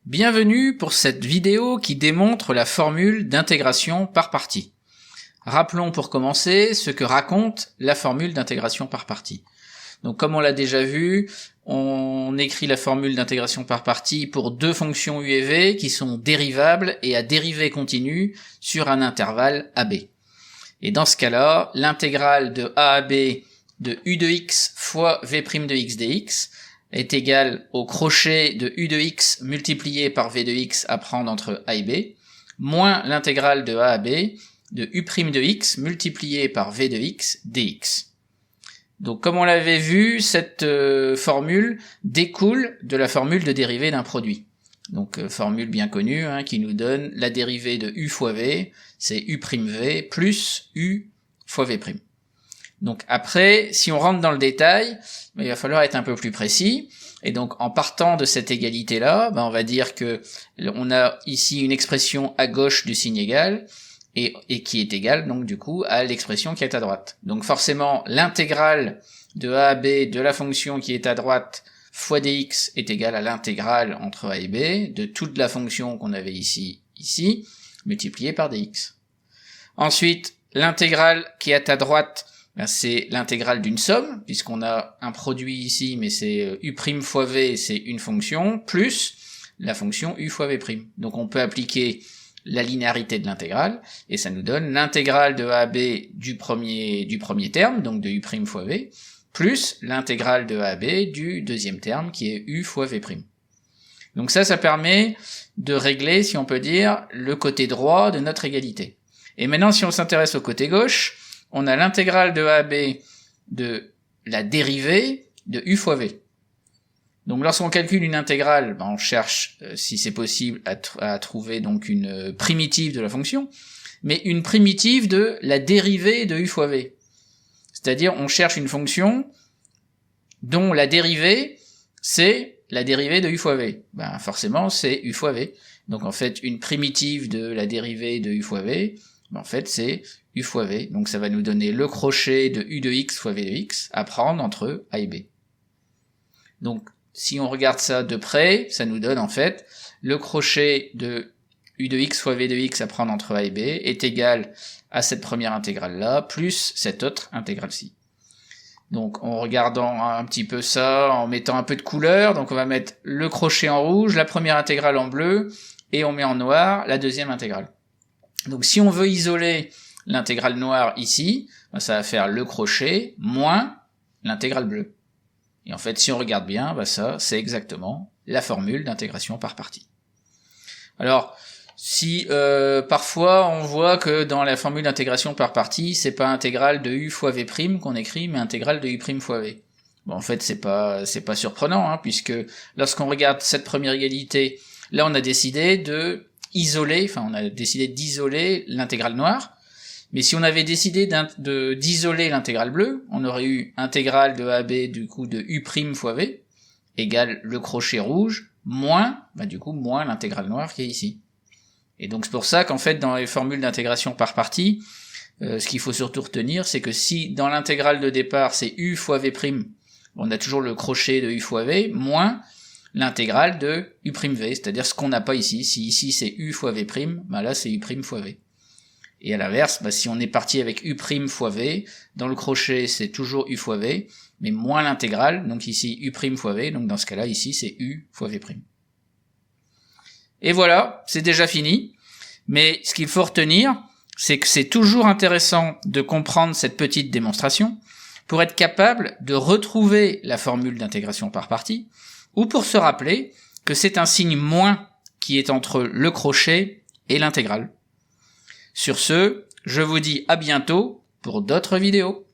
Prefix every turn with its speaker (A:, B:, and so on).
A: Bienvenue pour cette vidéo qui démontre la formule d'intégration par partie. Rappelons pour commencer ce que raconte la formule d'intégration par partie. Donc comme on l'a déjà vu, on écrit la formule d'intégration par partie pour deux fonctions u et v qui sont dérivables et à dérivée continue sur un intervalle AB. Et dans ce cas-là, l'intégrale de a à b de u de x fois v' de x dx est égal au crochet de u de x multiplié par v de x à prendre entre a et b, moins l'intégrale de a à b de u' de x multiplié par v de x dx. Donc comme on l'avait vu, cette formule découle de la formule de dérivée d'un produit. Donc formule bien connue qui nous donne la dérivée de u fois v, c'est u'v plus u fois v'. Donc après, si on rentre dans le détail, il va falloir être un peu plus précis. Et donc en partant de cette égalité-là, on va dire que on a ici une expression à gauche du signe égal et qui est égale donc du coup à l'expression qui est à droite. Donc forcément l'intégrale de a à b de la fonction qui est à droite fois dx est égale à l'intégrale entre a et b de toute la fonction qu'on avait ici multipliée par dx. Ensuite, l'intégrale qui est à droite, c'est l'intégrale d'une somme, puisqu'on a un produit ici, mais c'est u' fois v, c'est une fonction, plus la fonction u fois v'. Donc on peut appliquer la linéarité de l'intégrale, et ça nous donne l'intégrale de a à b du premier terme, donc de u' fois v, plus l'intégrale de a à b du deuxième terme, qui est u fois v'. Donc ça permet de régler, si on peut dire, le côté droit de notre égalité. Et maintenant, si on s'intéresse au côté gauche, on a l'intégrale de a à b de la dérivée de u fois v. Donc lorsqu'on calcule une intégrale, on cherche, si c'est possible, à trouver donc une primitive de la fonction, mais une primitive de la dérivée de u fois v. C'est-à-dire on cherche une fonction dont la dérivée, c'est la dérivée de u fois v. Forcément, c'est u fois v. Donc en fait, une primitive de la dérivée de u fois v, en fait, c'est u fois v. Donc ça va nous donner le crochet de u de x fois v de x à prendre entre a et b. Donc si on regarde ça de près, ça nous donne en fait le crochet de u de x fois v de x à prendre entre a et b est égal à cette première intégrale-là, plus cette autre intégrale-ci. Donc en regardant un petit peu ça, en mettant un peu de couleur, donc on va mettre le crochet en rouge, la première intégrale en bleu, et on met en noir la deuxième intégrale. Donc si on veut isoler l'intégrale noire ici, ça va faire le crochet moins l'intégrale bleue. Et en fait, si on regarde bien, ça, c'est exactement la formule d'intégration par partie. Alors, si parfois on voit que dans la formule d'intégration par partie, c'est pas intégrale de u fois v' qu'on écrit, mais intégrale de u' fois v. En fait, c'est pas surprenant, puisque lorsqu'on regarde cette première égalité, là on a décidé d'isoler l'intégrale noire, mais si on avait décidé d'isoler l'intégrale bleue, on aurait eu intégrale de a à b du coup de u' fois v égale le crochet rouge moins moins l'intégrale noire qui est ici. Et donc c'est pour ça qu'en fait dans les formules d'intégration par partie, ce qu'il faut surtout retenir, c'est que si dans l'intégrale de départ c'est u fois v', on a toujours le crochet de u fois v moins l'intégrale de u'v, c'est-à-dire ce qu'on n'a pas ici. Si ici c'est u fois v', là c'est u' fois v. Et à l'inverse, si on est parti avec u' fois v, dans le crochet c'est toujours u fois v, mais moins l'intégrale, donc ici u' fois v, donc dans ce cas-là ici c'est u fois v'. Et voilà, c'est déjà fini, mais ce qu'il faut retenir, c'est que c'est toujours intéressant de comprendre cette petite démonstration pour être capable de retrouver la formule d'intégration par partie, ou pour se rappeler que c'est un signe moins qui est entre le crochet et l'intégrale. Sur ce, je vous dis à bientôt pour d'autres vidéos.